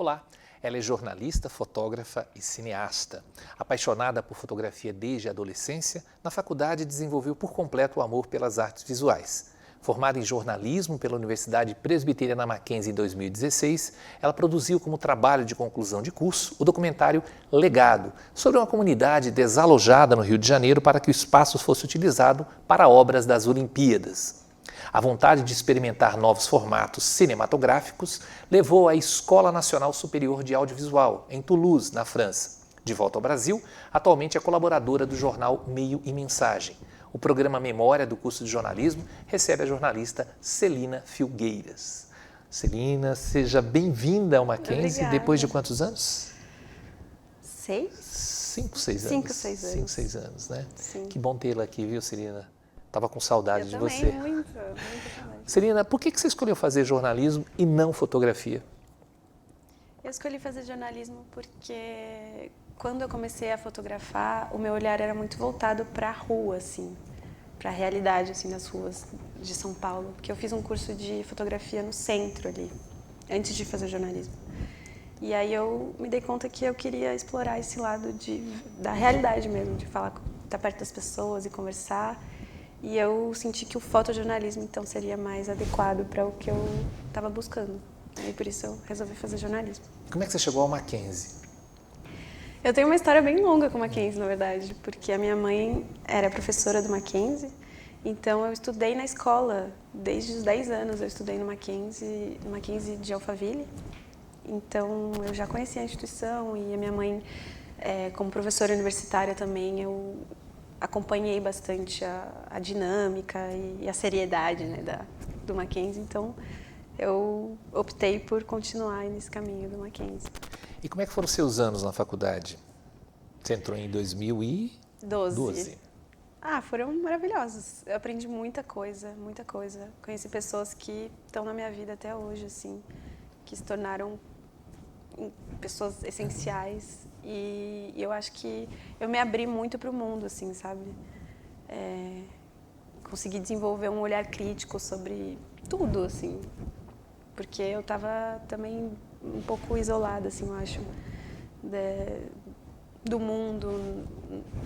Olá, ela é jornalista, fotógrafa e cineasta. Apaixonada por fotografia desde a adolescência, na faculdade desenvolveu por completo o amor pelas artes visuais. Formada em jornalismo pela Universidade Presbiteriana Mackenzie em 2016, ela produziu como trabalho de conclusão de curso o documentário Legado, sobre uma comunidade desalojada no Rio de Janeiro para que o espaço fosse utilizado para obras das Olimpíadas. A vontade de experimentar novos formatos cinematográficos levou à Escola Nacional Superior de Audiovisual, em Toulouse, na França. De volta ao Brasil, atualmente é colaboradora do jornal Meio e Mensagem. O programa Memória do curso de jornalismo recebe a jornalista Celina Filgueiras. Celina, seja bem-vinda ao Mackenzie. Obrigada. Depois de quantos anos? 6? 5, 6 anos. 5, 6 anos. 5, 6 anos, né? Sim. Que bom tê-la aqui, viu, Celina? Estava com saudade de você. Muito saudade. Celina, por que você escolheu fazer jornalismo e não fotografia? Eu escolhi fazer jornalismo porque quando eu comecei a fotografar, o meu olhar era muito voltado para a rua, assim, para a realidade assim, das ruas de São Paulo. Porque eu fiz um curso de fotografia no centro ali, antes de fazer jornalismo. E aí eu me dei conta que eu queria explorar esse lado da realidade mesmo, de falar, estar perto das pessoas e conversar. E eu senti que o fotojornalismo, então, seria mais adequado para o que eu estava buscando. E por isso eu resolvi fazer jornalismo. Como é que você chegou ao Mackenzie? Eu tenho uma história bem longa com o Mackenzie, na verdade, porque a minha mãe era professora do Mackenzie, então eu estudei na escola, desde os 10 anos eu estudei no Mackenzie de Alphaville. Então eu já conhecia a instituição e a minha mãe, como professora universitária também, eu acompanhei bastante a dinâmica e a seriedade, né, do Mackenzie, então eu optei por continuar nesse caminho do Mackenzie. E como é que foram os seus anos na faculdade? Você entrou em 2012. Foram maravilhosos. Eu aprendi muita coisa, muita coisa. Conheci pessoas que estão na minha vida até hoje, assim, que se tornaram pessoas essenciais. E eu acho que eu me abri muito para o mundo, assim, sabe? Consegui desenvolver um olhar crítico sobre tudo, assim, porque eu estava também um pouco isolada, assim, eu acho, do mundo,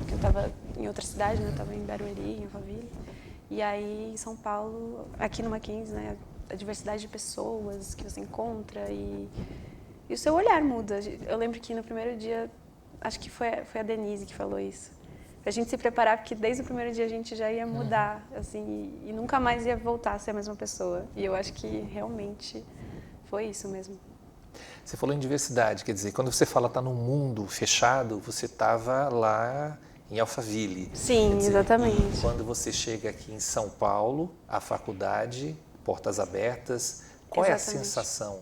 que eu estava em outra cidade, né? Eu estava em Barueri, em Alphaville, e aí em São Paulo, aqui no Mackenzie, né? A diversidade de pessoas que você encontra e o seu olhar muda. Eu lembro que no primeiro dia, acho que foi a Denise que falou isso, pra gente se preparar, porque desde o primeiro dia a gente já ia mudar, assim, e nunca mais ia voltar a ser a mesma pessoa. E eu acho que realmente foi isso mesmo. Você falou em diversidade, quer dizer, quando você fala tá num mundo fechado, você estava lá em Alphaville. Sim, exatamente. E quando você chega aqui em São Paulo, a faculdade, portas abertas, qual é a sensação?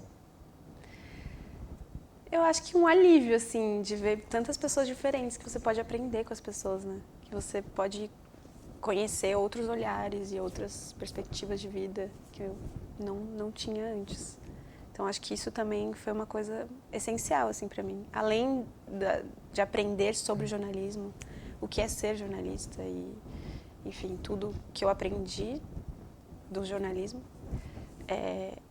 Eu acho que um alívio, assim, de ver tantas pessoas diferentes, que você pode aprender com as pessoas, né? Que você pode conhecer outros olhares e outras perspectivas de vida que eu não tinha antes. Então, acho que isso também foi uma coisa essencial, assim, para mim. Além de aprender sobre jornalismo, o que é ser jornalista e, enfim, tudo que eu aprendi do jornalismo.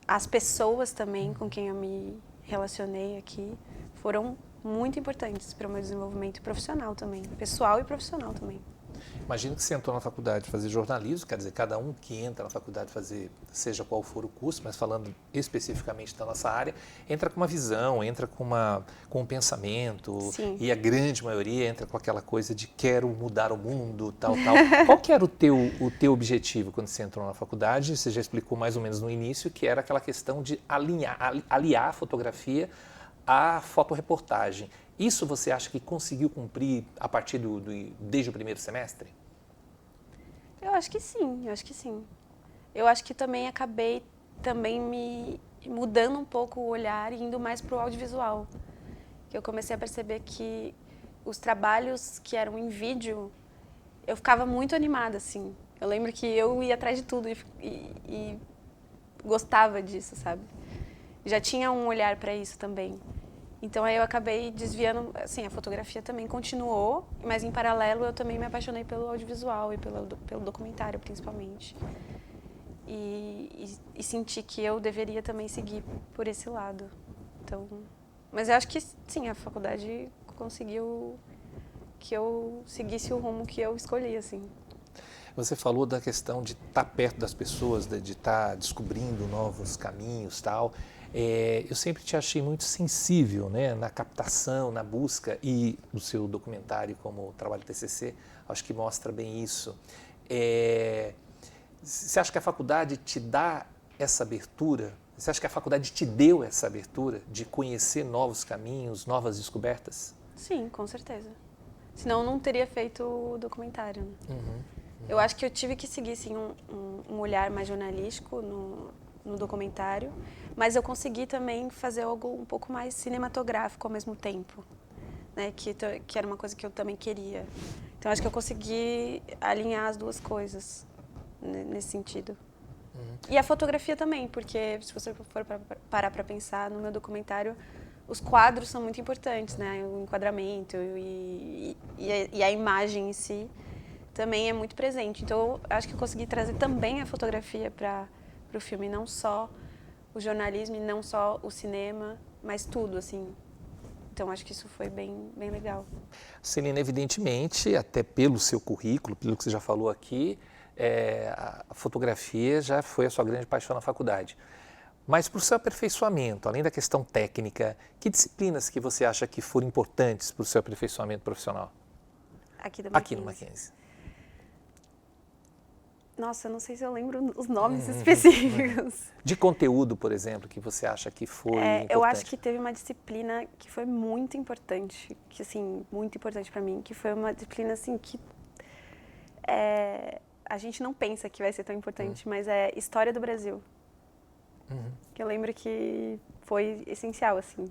As pessoas também com quem eu me relacionei aqui foram muito importantes para o meu desenvolvimento profissional também, pessoal e profissional também. Imagino que você entrou na faculdade fazer jornalismo, quer dizer, cada um que entra na faculdade fazer, seja qual for o curso, mas falando especificamente da nossa área, entra com uma visão, entra com um pensamento. Sim. E a grande maioria entra com aquela coisa de quero mudar o mundo, tal. Qual que era o teu objetivo quando você entrou na faculdade? Você já explicou mais ou menos no início, que era aquela questão de aliar a fotografia à fotoreportagem. Isso você acha que conseguiu cumprir a partir desde o primeiro semestre? Eu acho que sim, Eu acho que também acabei me mudando um pouco o olhar e indo mais para o audiovisual. Que eu comecei a perceber que os trabalhos que eram em vídeo, eu ficava muito animada, assim. Eu lembro que eu ia atrás de tudo e gostava disso, sabe? Já tinha um olhar para isso também. Então aí eu acabei desviando, assim, a fotografia também continuou, mas em paralelo eu também me apaixonei pelo audiovisual e pelo documentário, principalmente. E senti que eu deveria também seguir por esse lado. Então, Mas eu acho que sim, a faculdade conseguiu que eu seguisse o rumo que eu escolhi, assim. Você falou da questão de estar perto das pessoas, de estar descobrindo novos caminhos, tal. Eu sempre te achei muito sensível, né, na captação, na busca, e o seu documentário como trabalho TCC, acho que mostra bem isso. Você acha que a faculdade te dá essa abertura? Você acha que a faculdade te deu essa abertura de conhecer novos caminhos, novas descobertas? Sim, com certeza. Senão eu não teria feito o documentário, né? Uhum. Eu acho que eu tive que seguir, sim, um olhar mais jornalístico no documentário, mas eu consegui também fazer algo um pouco mais cinematográfico ao mesmo tempo, né? Que era uma coisa que eu também queria. Então, acho que eu consegui alinhar as duas coisas nesse sentido. E a fotografia também, porque se você for parar para pensar no meu documentário, os quadros são muito importantes, né? O enquadramento e a imagem em si também é muito presente. Então, eu acho que eu consegui trazer também a fotografia para o filme, não só o jornalismo, e não só o cinema, mas tudo, assim. Então, acho que isso foi bem, bem legal. Celina, evidentemente, até pelo seu currículo, pelo que você já falou aqui, a fotografia já foi a sua grande paixão na faculdade. Mas para o seu aperfeiçoamento, além da questão técnica, que disciplinas que você acha que foram importantes para o seu aperfeiçoamento profissional? Aqui no Mackenzie. Nossa, eu não sei se eu lembro os nomes específicos. De conteúdo, por exemplo, que você acha que foi importante? Eu acho que teve uma disciplina que foi muito importante, que assim, muito importante para mim, que foi uma disciplina assim que a gente não pensa que vai ser tão importante, mas é História do Brasil. Que eu lembro que foi essencial, assim,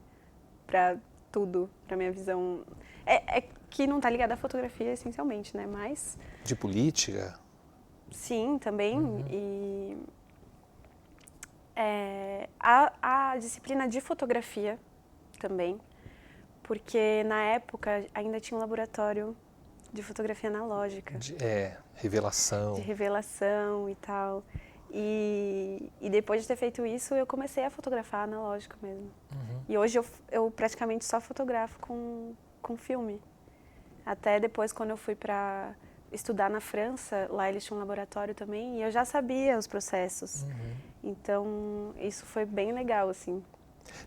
para tudo, para minha visão. É que não tá ligada à fotografia, essencialmente, né? Mas... De política? Sim, também. E a disciplina de fotografia também, porque na época ainda tinha um laboratório de fotografia analógica. Revelação. De revelação e tal. E depois de ter feito isso, eu comecei a fotografar analógico mesmo. E hoje eu praticamente só fotografo com filme. Até depois, quando eu fui para estudar na França, lá eles tinham um laboratório também, e eu já sabia os processos. Então, isso foi bem legal, assim.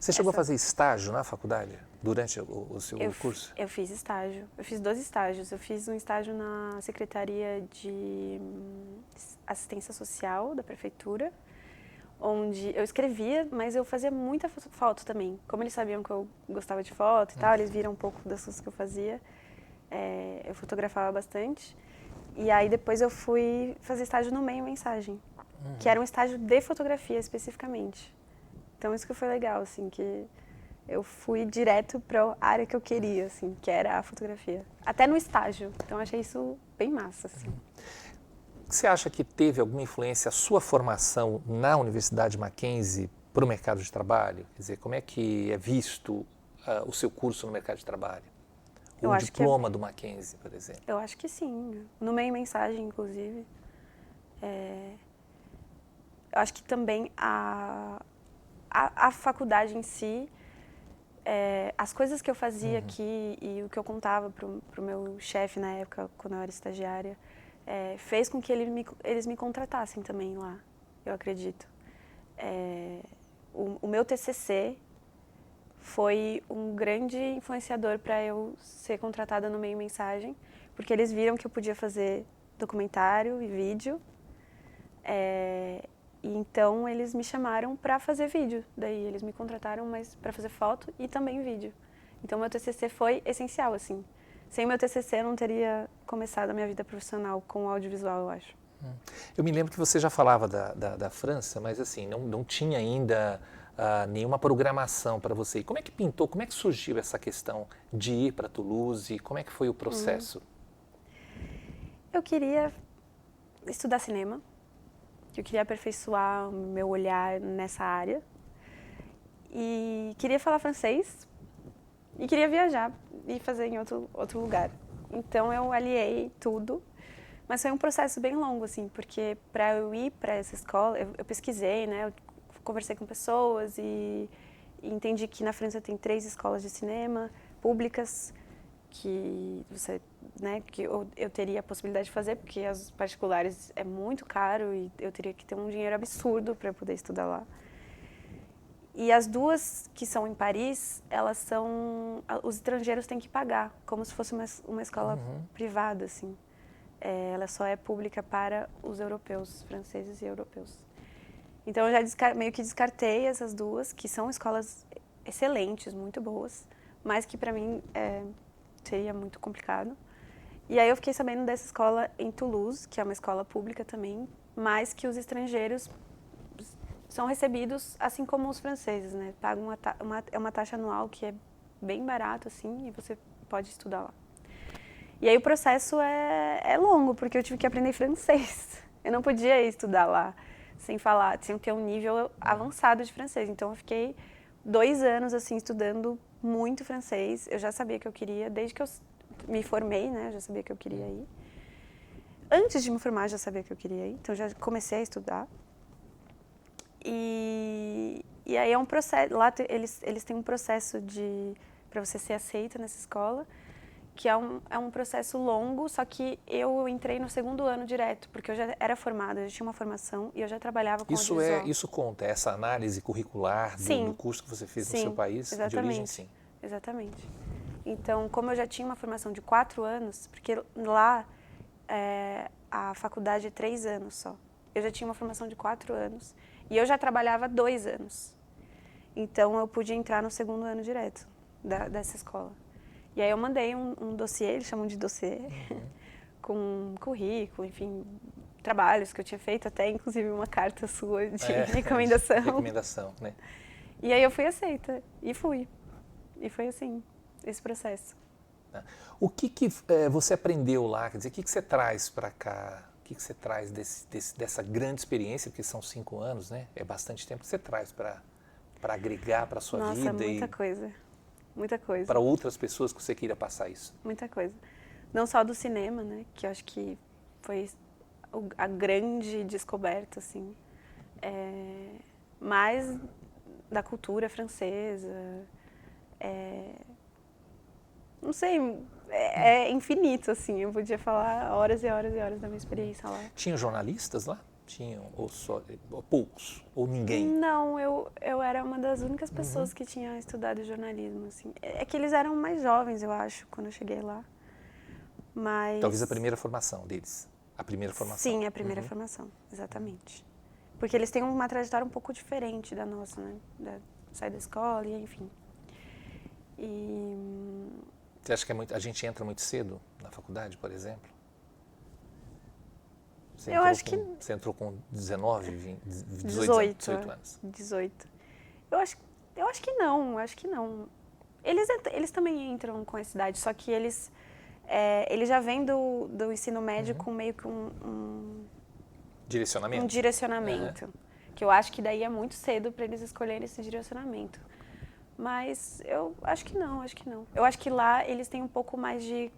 Você chegou a fazer estágio na faculdade, durante o seu curso? Eu fiz estágio. Eu fiz 2 estágios. Eu fiz um estágio na Secretaria de Assistência Social da Prefeitura, onde eu escrevia, mas eu fazia muita foto também. Como eles sabiam que eu gostava de foto e tal, eles viram um pouco das coisas que eu fazia. Eu fotografava bastante. E aí depois eu fui fazer estágio no Meio Mensagem, que era um estágio de fotografia especificamente. Então isso que foi legal, assim, que eu fui direto para a área que eu queria, assim, que era a fotografia. Até no estágio. Então achei isso bem massa, assim. Você acha que teve alguma influência a sua formação na Universidade Mackenzie para o mercado de trabalho? Quer dizer, como é que é visto o seu curso no mercado de trabalho? O diploma do Mackenzie, por exemplo? Eu acho que sim. No Meio Mensagem, inclusive. Eu acho que também a faculdade em si, as coisas que eu fazia aqui e o que eu contava pro meu chefe na época, quando eu era estagiária, fez com que eles me contratassem também lá, eu acredito. O meu TCC foi um grande influenciador para eu ser contratada no Meio Mensagem, porque eles viram que eu podia fazer documentário e vídeo, e então eles me chamaram para fazer vídeo. Daí eles me contrataram, mas para fazer foto e também vídeo. Então meu TCC foi essencial, assim. Sem meu TCC eu não teria começado a minha vida profissional com o audiovisual, eu acho. Eu me lembro que você já falava da França, mas assim, não tinha ainda nenhuma programação para você. E como é que pintou, como é que surgiu essa questão de ir para Toulouse? Como é que foi o processo? Eu queria estudar cinema, eu queria aperfeiçoar o meu olhar nessa área e queria falar francês e queria viajar e fazer em outro lugar. Então eu aliei tudo, mas foi um processo bem longo, assim, porque para eu ir para essa escola, eu pesquisei, né, eu conversei com pessoas e e entendi que na França tem 3 escolas de cinema públicas que você, né, que eu teria a possibilidade de fazer, porque as particulares é muito caro e eu teria que ter um dinheiro absurdo para poder estudar lá. E as 2 que são em Paris, elas são, os estrangeiros têm que pagar, como se fosse uma escola privada, assim. Ela só é pública para os europeus, franceses e europeus. Então eu já meio que descartei essas 2, que são escolas excelentes, muito boas, mas que para mim seria muito complicado. E aí eu fiquei sabendo dessa escola em Toulouse, que é uma escola pública também, mas que os estrangeiros são recebidos assim como os franceses, né? Pagam uma taxa anual que é bem barato, assim, e você pode estudar lá. E aí o processo é longo, porque eu tive que aprender francês. Eu não podia ir estudar lá sem falar, sem ter um nível avançado de francês. Então eu fiquei 2 anos assim estudando muito francês. Eu já sabia que eu queria, desde que eu me formei, né? Eu já sabia que eu queria ir. Antes de me formar, eu já sabia que eu queria ir. Então já comecei a estudar. E aí é um processo, lá eles têm um processo para você ser aceita nessa escola, que é um processo longo, só que eu entrei no 2º ano direto, porque eu já era formada, eu já tinha uma formação e eu já trabalhava com audiovisual. Isso conta, essa análise curricular do curso que você fez no seu país, exatamente, de origem, sim. Exatamente. Então, como eu já tinha uma formação de 4 anos, porque lá a faculdade é 3 anos só, eu já tinha uma formação de 4 anos e eu já trabalhava 2 anos. Então, eu pude entrar no 2º ano direto dessa escola. E aí eu mandei um dossiê, eles chamam de dossiê, com currículo, enfim, trabalhos que eu tinha feito, até inclusive uma carta sua de recomendação. De recomendação, né? E aí eu fui aceita, e fui. E foi assim, esse processo. O que você aprendeu lá? Quer dizer, o que você traz para cá? O que você traz dessa grande experiência, porque são 5 anos, né? É bastante tempo que você traz para agregar para a sua vida. Nossa, muita coisa. Muita coisa. Para outras pessoas que você queira passar isso. Muita coisa. Não só do cinema, né? Que eu acho que foi a grande descoberta, assim. Mas da cultura francesa. Não sei, é infinito, assim. Eu podia falar horas e horas e horas da minha experiência lá. Tinha jornalistas lá? Tinham, ou poucos, ou ninguém? Não, eu era uma das únicas pessoas que tinha estudado jornalismo, assim. É que eles eram mais jovens, eu acho, quando eu cheguei lá. Mas... Talvez a primeira formação deles. A primeira formação. Sim, a primeira formação, exatamente. Porque eles têm uma trajetória um pouco diferente da nossa, né? Sair da escola e enfim. Você acha que a gente entra muito cedo na faculdade, por exemplo? Eu acho que... Você entrou com 19, 20, 18 anos? 18. Eu acho que não, Eles também entram com essa idade, só que eles já vêm do ensino médio com meio que um direcionamento. Um direcionamento. Que eu acho que daí é muito cedo para eles escolherem esse direcionamento. Mas eu acho que não. Eu acho que lá eles têm um pouco mais de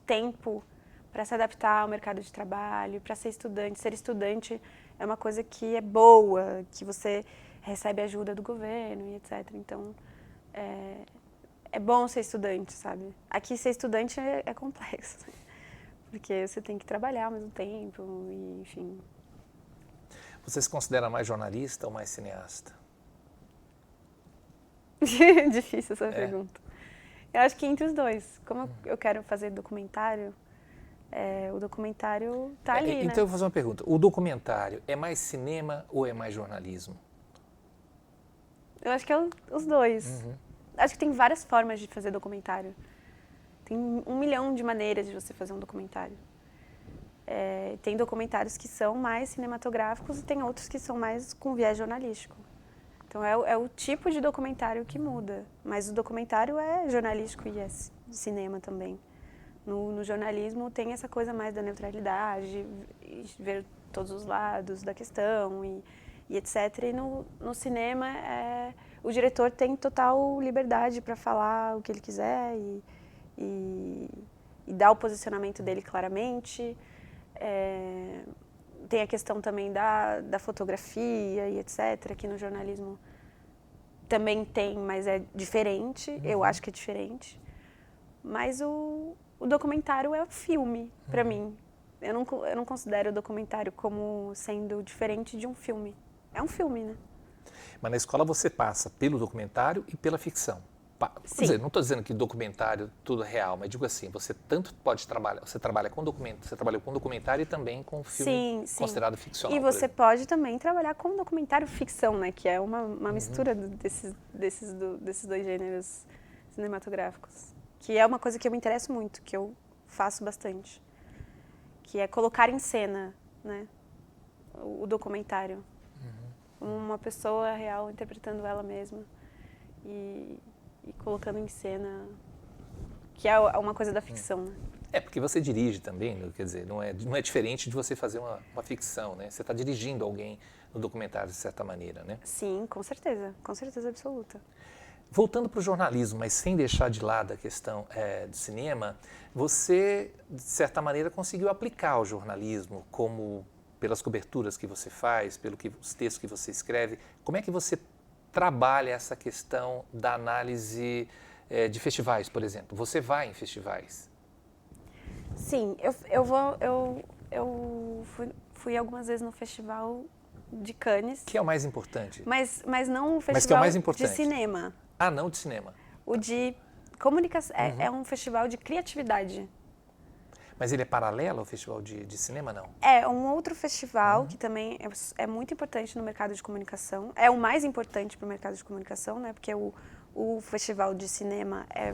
tempo para se adaptar ao mercado de trabalho, para ser estudante. Ser estudante é uma coisa que é boa, que você recebe ajuda do governo e etc. Então, é bom ser estudante, sabe? Aqui ser estudante é complexo, porque você tem que trabalhar ao mesmo tempo, e, enfim. Você se considera mais jornalista ou mais cineasta? Difícil essa pergunta. Eu acho que entre os dois. Como eu quero fazer documentário, o documentário tá ali, né? Então eu vou fazer uma pergunta. O documentário é mais cinema ou é mais jornalismo? Eu acho que é os dois. Acho que tem várias formas de fazer documentário. Tem 1 milhão de maneiras de você fazer um documentário. Tem documentários que são mais cinematográficos e tem outros que são mais com viés jornalístico. Então é o tipo de documentário que muda. Mas o documentário é jornalístico e é cinema também. No jornalismo tem essa coisa mais da neutralidade, ver todos os lados da questão e etc. E no cinema, o diretor tem total liberdade para falar o que ele quiser e dar o posicionamento dele claramente. Tem a questão também da fotografia e etc., que no jornalismo também tem, mas é diferente, eu acho que é diferente. Mas o documentário é o filme, para mim. Eu não considero o documentário como sendo diferente de um filme. É um filme, né? Mas na escola você passa pelo documentário e pela ficção. Quer dizer, não estou dizendo que documentário tudo é real, mas digo assim, você tanto pode trabalhar, você trabalha com documento, você trabalhou com documentário e também com filme considerado ficcional. E você pode também trabalhar com documentário ficção, né? Que é uma mistura desses dois gêneros cinematográficos. Que é uma coisa que eu me interesso muito, que eu faço bastante. Que é colocar em cena, né? O documentário. Uma pessoa real interpretando ela mesma. E colocando em cena, que é uma coisa da ficção, né? Porque você dirige também, quer dizer, não é diferente de você fazer uma ficção, né? Você está dirigindo alguém no documentário de certa maneira, né? Sim, com certeza absoluta. Voltando para o jornalismo, mas sem deixar de lado a questão do cinema, você, de certa maneira, conseguiu aplicar o jornalismo como pelas coberturas que você faz, os textos que você escreve. Como é que você trabalha essa questão da análise de festivais, por exemplo? Você vai em festivais? Sim, eu fui algumas vezes no festival de Cannes. Que é o mais importante? Mas não o festival mas que é o mais importante. de cinema. Ah, não de cinema. O de comunicação, é um festival de criatividade. Mas ele é paralelo ao festival de cinema, não? É um outro festival que também é muito importante no mercado de comunicação. É o mais importante para o mercado de comunicação, né? Porque o festival de cinema é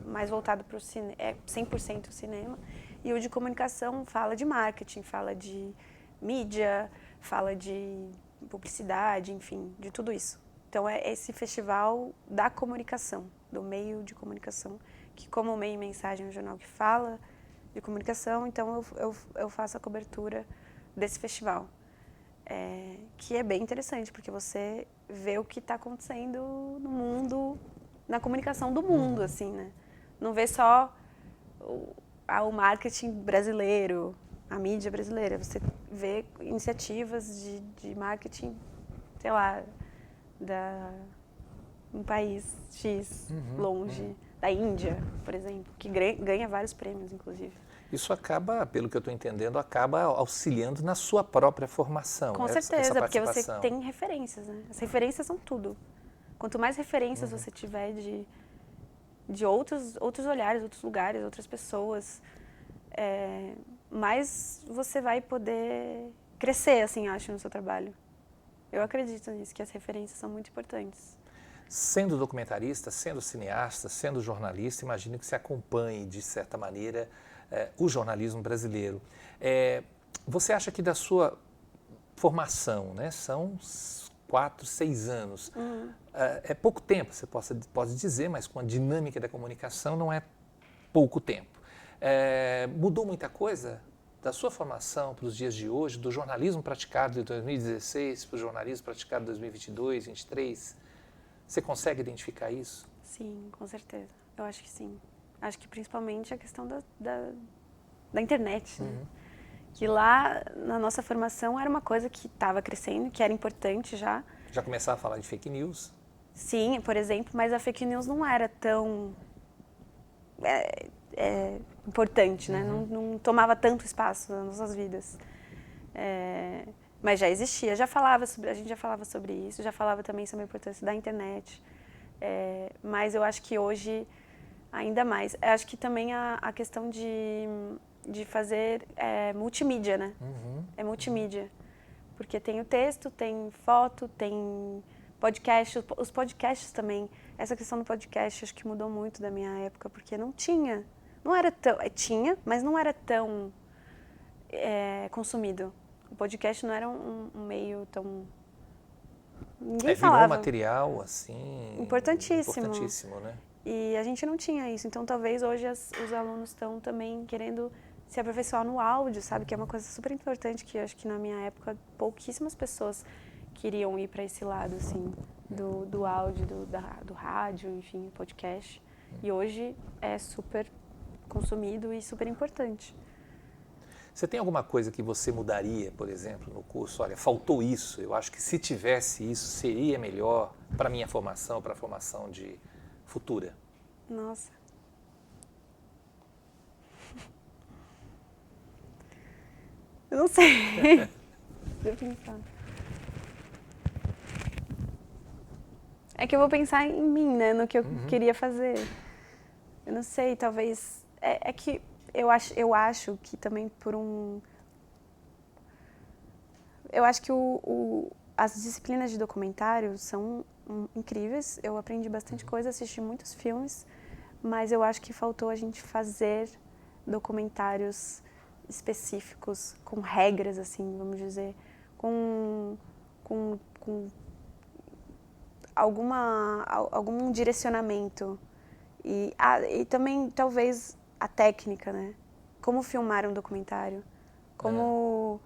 mais voltado para o cinema, é 100% cinema. E o de comunicação fala de marketing, fala de mídia, fala de publicidade, enfim, de tudo isso. Então é esse festival da comunicação, do meio de comunicação, que como o Meio e Mensagem é um jornal que fala de comunicação, então eu faço a cobertura desse festival, que é bem interessante, porque você vê o que está acontecendo no mundo, na comunicação do mundo, assim, né? Não vê só o marketing brasileiro, a mídia brasileira, você vê iniciativas de marketing, sei lá, um país X, longe, da Índia, por exemplo, que ganha vários prêmios, inclusive. Isso acaba, pelo que eu estou entendendo, acaba auxiliando na sua própria formação. Com certeza, porque você tem referências, né? As referências são tudo. Quanto mais referências você tiver de outros olhares, outros lugares, outras pessoas, mais você vai poder crescer, assim, acho, no seu trabalho. Eu acredito nisso, que as referências são muito importantes. Sendo documentarista, sendo cineasta, sendo jornalista, imagino que você acompanhe, de certa maneira, o jornalismo brasileiro. Você acha que da sua formação, né, são 4, 6 anos, é pouco tempo, você pode dizer, mas com a dinâmica da comunicação não é pouco tempo. Mudou muita coisa da sua formação para os dias de hoje, do jornalismo praticado de 2016 para o jornalismo praticado de 2022, 2023? Você consegue identificar isso? Sim, com certeza. Eu acho que sim. Acho que principalmente a questão da internet, né? Que lá na nossa formação era uma coisa que estava crescendo, que era importante já. Já começava a falar de fake news? Sim, por exemplo, mas a fake news não era tão importante, né? Não tomava tanto espaço nas nossas vidas. Mas já existia, a gente já falava sobre isso, já falava também sobre a importância da internet. Mas eu acho que hoje, ainda mais. Eu acho que também a questão de fazer multimídia, né? É multimídia. Porque tem o texto, tem foto, tem podcast. Os podcasts também. Essa questão do podcast acho que mudou muito da minha época, porque não tinha. Não era tão... Tinha, mas não era tão consumido. O podcast não era um meio tão... Ninguém falava. Virou um material, assim... Importantíssimo, né? E a gente não tinha isso. Então, talvez hoje os alunos estão também querendo se aperfeiçoar no áudio, sabe? Que é uma coisa super importante, que eu acho que na minha época pouquíssimas pessoas queriam ir para esse lado, assim, do áudio, do rádio, enfim, podcast. E hoje é super consumido e super importante. Você tem alguma coisa que você mudaria, por exemplo, no curso? Olha, faltou isso, eu acho que se tivesse isso seria melhor para a minha formação, para a formação de futura. Nossa. Eu não sei. Deixa eu pensar. É que eu vou pensar em mim, né? No que eu queria fazer. Eu não sei, talvez... É que eu acho que também por um... Eu acho que as disciplinas de documentário são incríveis. Eu aprendi bastante coisa, assisti muitos filmes, mas eu acho que faltou a gente fazer documentários específicos, com regras, assim, vamos dizer, com algum direcionamento. E também, talvez, a técnica, né? Como filmar um documentário, como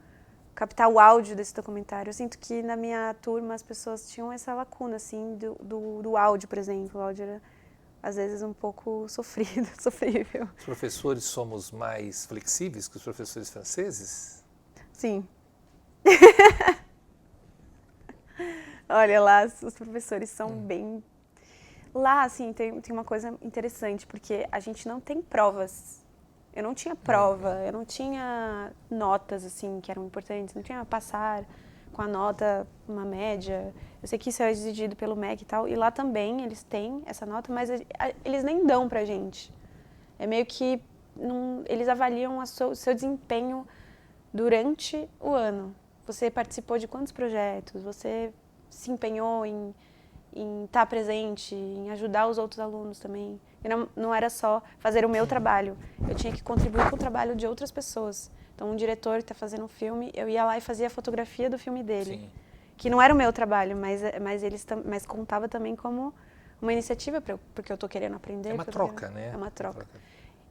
captar o áudio desse documentário. Eu sinto que na minha turma as pessoas tinham essa lacuna, assim, do áudio, por exemplo. O áudio era, às vezes, um pouco sofrível. Os professores somos mais flexíveis que os professores franceses? Sim. Olha, lá os professores são bem... Lá, assim, tem uma coisa interessante, porque a gente não tem provas. Eu não tinha prova, eu não tinha notas, assim, que eram importantes. Não tinha passar com a nota, uma média. Eu sei que isso é exigido pelo MEC e tal. E lá também eles têm essa nota, mas eles nem dão pra gente. É meio que... eles avaliam o seu desempenho durante o ano. Você participou de quantos projetos? Você se empenhou em estar presente, em ajudar os outros alunos também. E não era só fazer o meu trabalho, eu tinha que contribuir com o trabalho de outras pessoas. Então, um diretor que está fazendo um filme, eu ia lá e fazia a fotografia do filme dele. Sim. Que não era o meu trabalho, mas contava também como uma iniciativa, porque eu estou querendo aprender. É uma troca, né? É uma troca.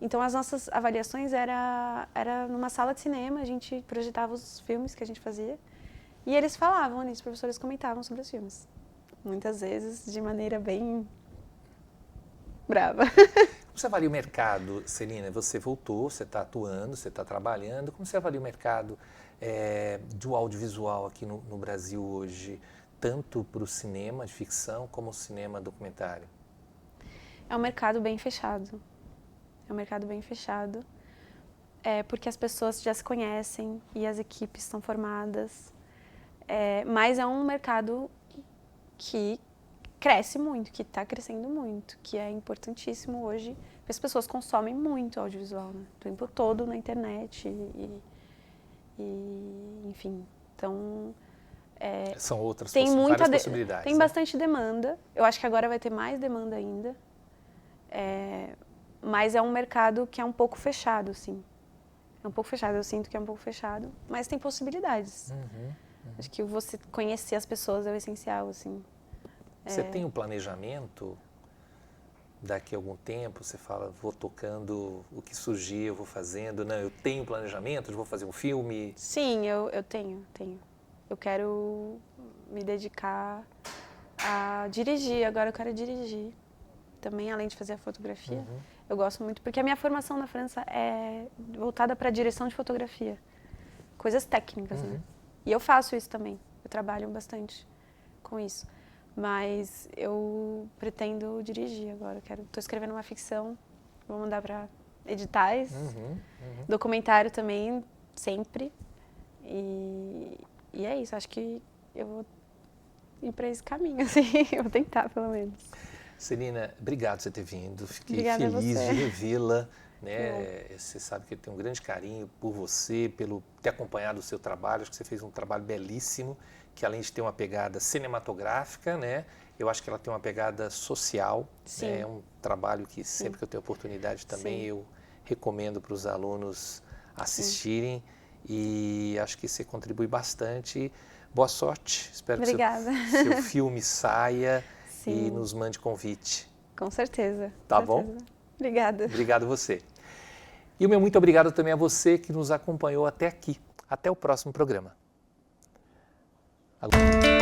Então, as nossas avaliações era numa sala de cinema, a gente projetava os filmes que a gente fazia, e eles falavam, os professores comentavam sobre os filmes. Muitas vezes de maneira bem brava. Como você avalia o mercado, Celina? Você voltou, você está atuando, você está trabalhando. Como você avalia o mercado do audiovisual aqui no Brasil hoje, tanto para o cinema de ficção como o cinema documentário? É um mercado bem fechado. É um mercado bem fechado. Porque as pessoas já se conhecem e as equipes estão formadas. Mas é um mercado que cresce muito, que está crescendo muito, que é importantíssimo hoje, porque as pessoas consomem muito audiovisual, né? O tempo todo na internet enfim, então... São outras várias possibilidades. Tem bastante demanda, eu acho que agora vai ter mais demanda ainda, mas é um mercado que é um pouco fechado, assim. É um pouco fechado, eu sinto que é um pouco fechado, mas tem possibilidades. Acho que você conhecer as pessoas é o essencial, assim. Você tem um planejamento daqui a algum tempo? Você fala, vou tocando o que surgir, eu vou fazendo. Não, eu tenho um planejamento, eu vou fazer um filme. Sim, eu tenho. Eu quero me dedicar a dirigir, agora eu quero dirigir. Também, além de fazer a fotografia, eu gosto muito, porque a minha formação na França é voltada para a direção de fotografia. Coisas técnicas, né? E eu faço isso também, eu trabalho bastante com isso. Mas eu pretendo dirigir agora, estou escrevendo uma ficção, vou mandar para editais, documentário também, sempre. E é isso, acho que eu vou ir para esse caminho, assim, eu vou tentar pelo menos. Celina, obrigado por você ter vindo, fiquei Obrigada feliz de revê-la. Né? Você sabe que eu tenho um grande carinho por você, pelo ter acompanhado o seu trabalho, acho que você fez um trabalho belíssimo, que além de ter uma pegada cinematográfica, né, eu acho que ela tem uma pegada social. Né? É um trabalho que sempre que eu tenho oportunidade também eu recomendo para os alunos assistirem. E acho que você contribui bastante. Boa sorte, espero que seu filme saia e nos mande convite. Com certeza. Tá bom? Obrigada. Obrigado a você. E o meu muito obrigado também a você que nos acompanhou até aqui. Até o próximo programa. Agora...